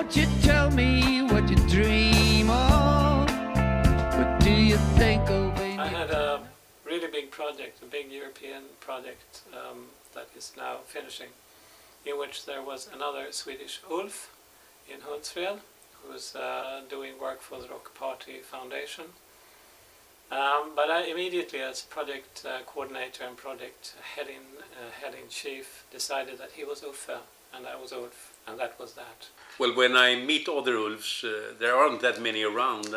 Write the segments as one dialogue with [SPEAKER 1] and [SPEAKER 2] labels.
[SPEAKER 1] Won't you tell me what you dream of? What do you think of?
[SPEAKER 2] I had a really big project, a big European project that is now finishing, in which there was another Swedish Ulf in Hultsfred, who was doing work for the Rock Party Foundation. But I immediately, as project coordinator and project head-in-chief, decided that he was Uffe and I was Ulf, and that was that.
[SPEAKER 3] Well, when I meet other Ulfs, there aren't that many around.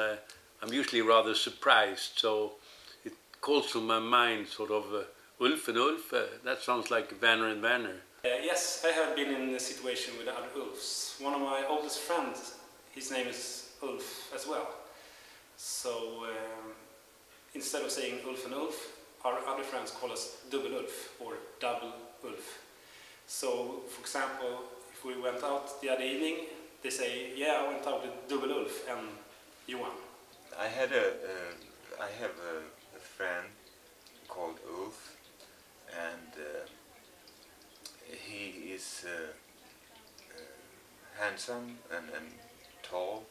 [SPEAKER 3] I'm usually rather surprised, so it calls to my mind sort of Ulf and Ulf. That sounds like Werner and Werner.
[SPEAKER 4] Yes, I have been in a situation with other Ulfs. One of my oldest friends, his name is Ulf as well. So instead of saying Ulf and Ulf, our other friends call us Double Ulf or Double Ulf. So, for example, if we went out the other evening, they say, yeah, I went out with Double Ulf and Johan.
[SPEAKER 5] I have a friend called Ulf, and he is handsome and tall,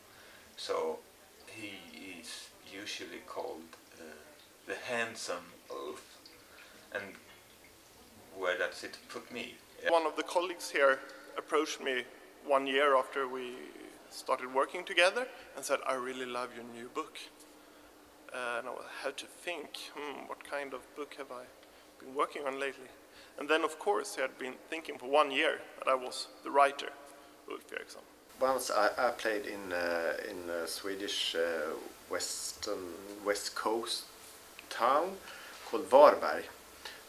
[SPEAKER 5] so he is usually called the handsome Ulf. And where does it put me?
[SPEAKER 6] One of the colleagues here approached me 1 year after we started working together and said, I really love your new book. And I had to think, what kind of book have I been working on lately? And then, of course, he had been thinking for 1 year that I was the writer, Ulf Eriksson.
[SPEAKER 7] Once I played in a Swedish west coast town called Varberg.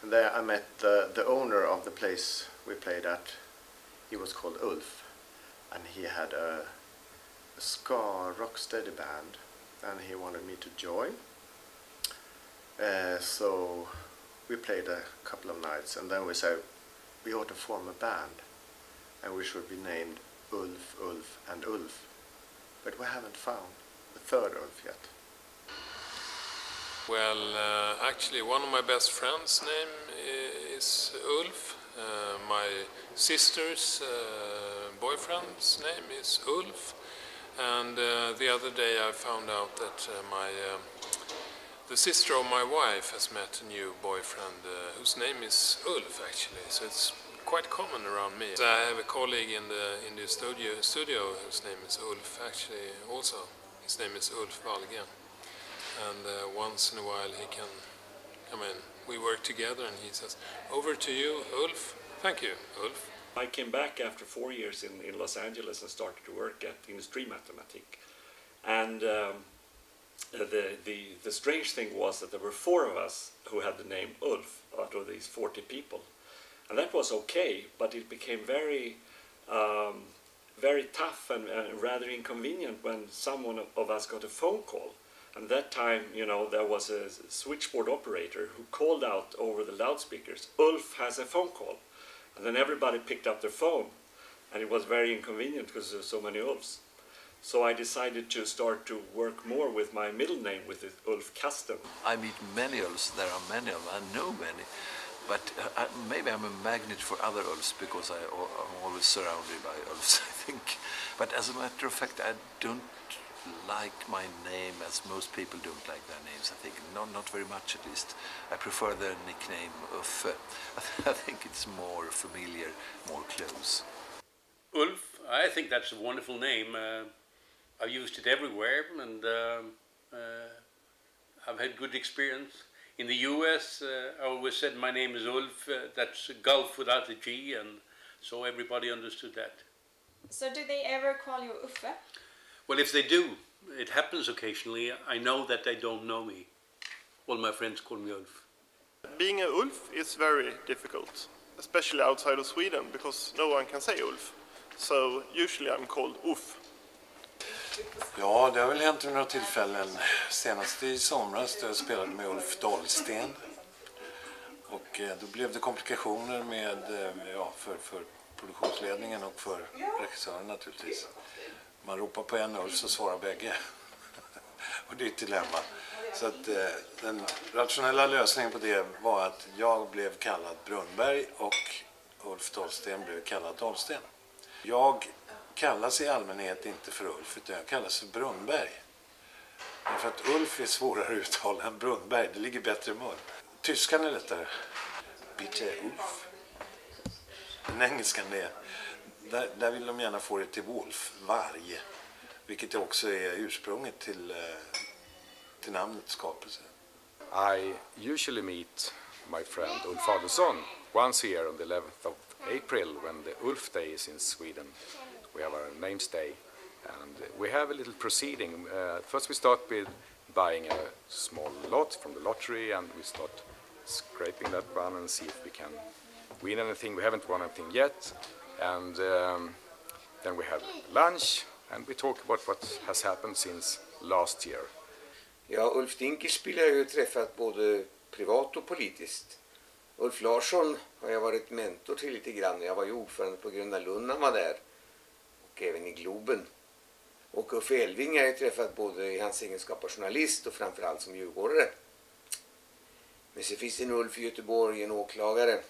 [SPEAKER 7] And there I met the owner of the place we played at. He was called Ulf, and he had a ska rocksteady band, and he wanted me to join. So we played a couple of nights, and then we said we ought to form a band, and we should be named Ulf, Ulf and Ulf. But we haven't found the third Ulf yet.
[SPEAKER 8] Well, actually one of my best friends' name is Ulf. My sister's boyfriend's name is Ulf. And the other day I found out that the sister of my wife has met a new boyfriend whose name is Ulf, actually. So it's quite common around me. I have a colleague in the studio whose name is Ulf, actually also. His name is Ulf Wallgren. And once in a while he can come in. We work together and he says, over to you, Ulf. Thank you, Ulf.
[SPEAKER 9] I came back after 4 years in Los Angeles and started to work at Industry Mathematik. And the strange thing was that there were 4 of us who had the name Ulf out of these 40 people. And that was okay, but it became very tough and rather inconvenient when someone of us got a phone call. And that time, you know, there was a switchboard operator who called out over the loudspeakers, Ulf has a phone call. And then everybody picked up their phone, and it was very inconvenient because there were so many Ulfs. So I decided to start to work more with my middle name, with Ulf Kasten.
[SPEAKER 10] I meet many Ulfs, there are many of them, I know many. But maybe I'm a magnet for other Ulfs because I'm always surrounded by Ulfs, I think. But as a matter of fact, I don't like my name as most people don't like their names, I think. Not very much, at least. I prefer the nickname Uffe. I think it's more familiar, more close.
[SPEAKER 3] Ulf, I think that's a wonderful name. I've used it everywhere, and I've had good experience. In the US, I always said my name is Ulf, that's Gulf without a G, and so everybody understood that.
[SPEAKER 11] So do they ever call you Uffe?
[SPEAKER 3] Well, if they do, it happens occasionally. I know that they don't know me. All my friends call me Ulf.
[SPEAKER 6] Being a Ulf is very difficult, especially outside of Sweden, because no one can say Ulf. So usually I'm called Uff.
[SPEAKER 12] Ja, det har väl hänt vid några tillfällen. Senast i somras då jag spelade med Ulf Dahlsten. Och då blev det komplikationer med, för produktionsledningen och för regissören naturligtvis. Man ropar på en Ulf så svarar bägge. Och det är ett dilemma. Så att den rationella lösningen på det var att jag blev kallad Brunnberg och Ulf Dahlsten blev kallad Dahlsten. Jag kallas i allmänhet inte för Ulf, utan jag kallas för Brunnberg. För att Ulf är svårare att uttala än Brunnberg, det ligger bättre i mun. Tyskan är lättare. Bitte Ulf. Men engelskan är, där vill de gärna få det till Wolf, varg. Vilket också är ursprunget till namnets skapelse.
[SPEAKER 13] I usually meet my friend Ulf Adelsson once a year on the 11th of April when the Ulf Day is in Sweden. We have our names day and we have a little proceeding. First we start with buying a small lot from the lottery and we start scraping that one and see if we can win anything. We haven't won anything yet. And then we have lunch and we talk about what has happened since last year.
[SPEAKER 14] Ja, Ulf Dinkelspiel har jag ju träffat både privat och politiskt. Ulf Larsson har jag varit mentor till lite grann. Jag var ju ordförande på Gröna Lund när han var där. Och även i Globen. Och Uffe Elving har jag träffat både i hans egenskap av journalist och framförallt som djurgårdare. Men så finns det en Ulf i Göteborg, en åklagare.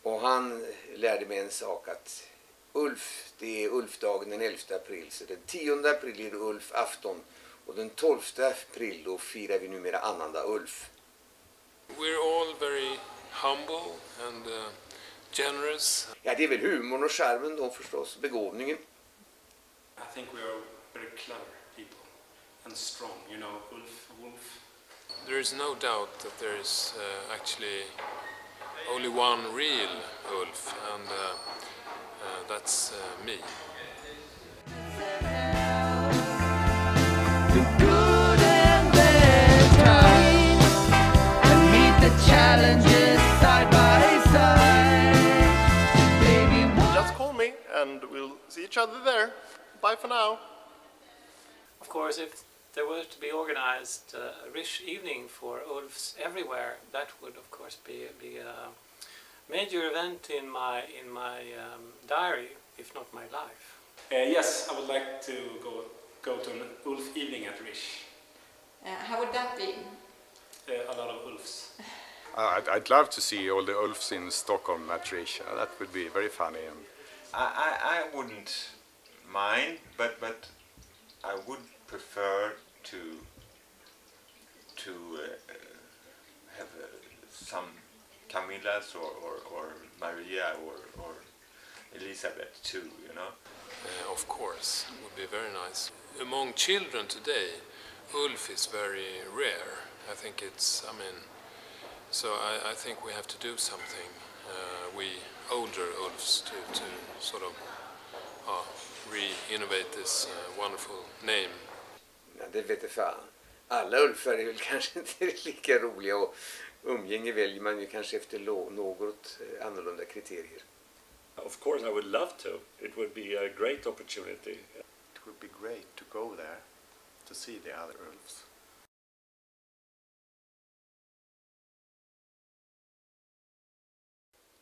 [SPEAKER 14] Och han lärde mig en sak att Ulf, det är Ulfdagen den 11 april. Så den 10 april är det Ulf afton. Och den 12 april då firar vi numera annandag Ulf.
[SPEAKER 8] We're all very humble and generous.
[SPEAKER 14] Ja, det är väl humorn och charmen då förstås, begåvningen.
[SPEAKER 4] I think we are very clever people and strong, you know, Ulf.
[SPEAKER 8] There is no doubt that there is actually only one real Ulf, and that's me.
[SPEAKER 6] Just call me and we'll see each other there. Bye for now.
[SPEAKER 2] Of course, if there were to be organized a rich evening for Ulfs everywhere, that would of course be a major event in my diary, if not my life.
[SPEAKER 4] Yes, I would like to go to an Ulf evening at Rish.
[SPEAKER 11] How would that be?
[SPEAKER 4] A lot of Ulfs.
[SPEAKER 13] I'd love to see all the Ulfs in Stockholm at Rish. That would be very funny.
[SPEAKER 5] I wouldn't mind, but I would prefer to have some Camillas or Maria or Elizabeth too, you know.
[SPEAKER 8] Of course, it would be very nice. Among children today, Ulf is very rare. I think it's, so I think we have to do something, we older Ulfs, to sort of re-innovate this wonderful name.
[SPEAKER 14] Ja, det vet jag fan. Alla Ulfar är väl kanske inte lika roliga och umgänge väljer man ju kanske efter något annorlunda kriterier.
[SPEAKER 9] Of course I would love to. It would be a great opportunity.
[SPEAKER 7] It would be great to go there to see the other Ulfs.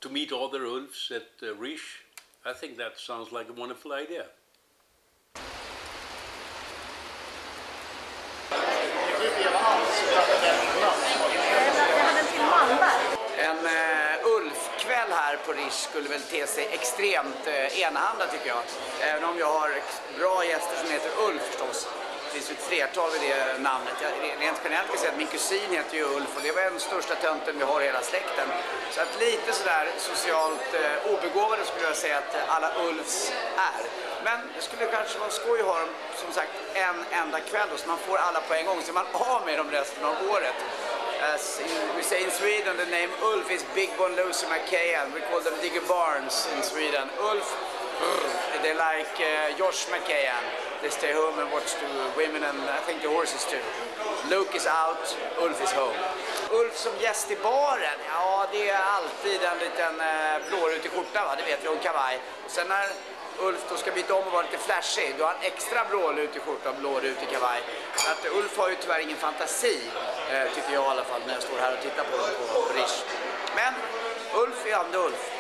[SPEAKER 3] To meet other Ulfs at Rish, I think that sounds like a wonderful idea.
[SPEAKER 15] En Ulf-kväll här på Rish skulle väl te sig extremt enahanda tycker jag. Även om jag har bra gäster som heter Ulf förstås. Det finns ett flertal vid det namnet. Rent generellt kan jag säga att min kusin heter ju Ulf och det var den största tönten vi har i hela släkten. Så att lite sådär socialt obegåvade skulle jag säga att alla Ulfs är. Men det skulle kanske vara skoj att ha dem som sagt en enda kväll då, så man får alla på en gång så är man av med dem resten av året. As we say in Sweden, the name Ulf is Big Bone Lucy McKayan. We call them Digger Barnes in Sweden. Ulf, they like Josh McKayan. They stay home and watch the women and I think the horses too. Luke is out, Ulf is home. Ulf som gäst i baren, ja det är alltid en liten blårutig skjorta va, det vet vi om kavaj. Och sen när Ulf då ska byta om och vara lite flashig, då har han extra blårutig skjorta och blårutig kavaj. Så att Ulf har ju tyvärr ingen fantasi, tycker jag i alla fall när jag står här och tittar på dem på Rish. Men Ulf är ändå Ulf.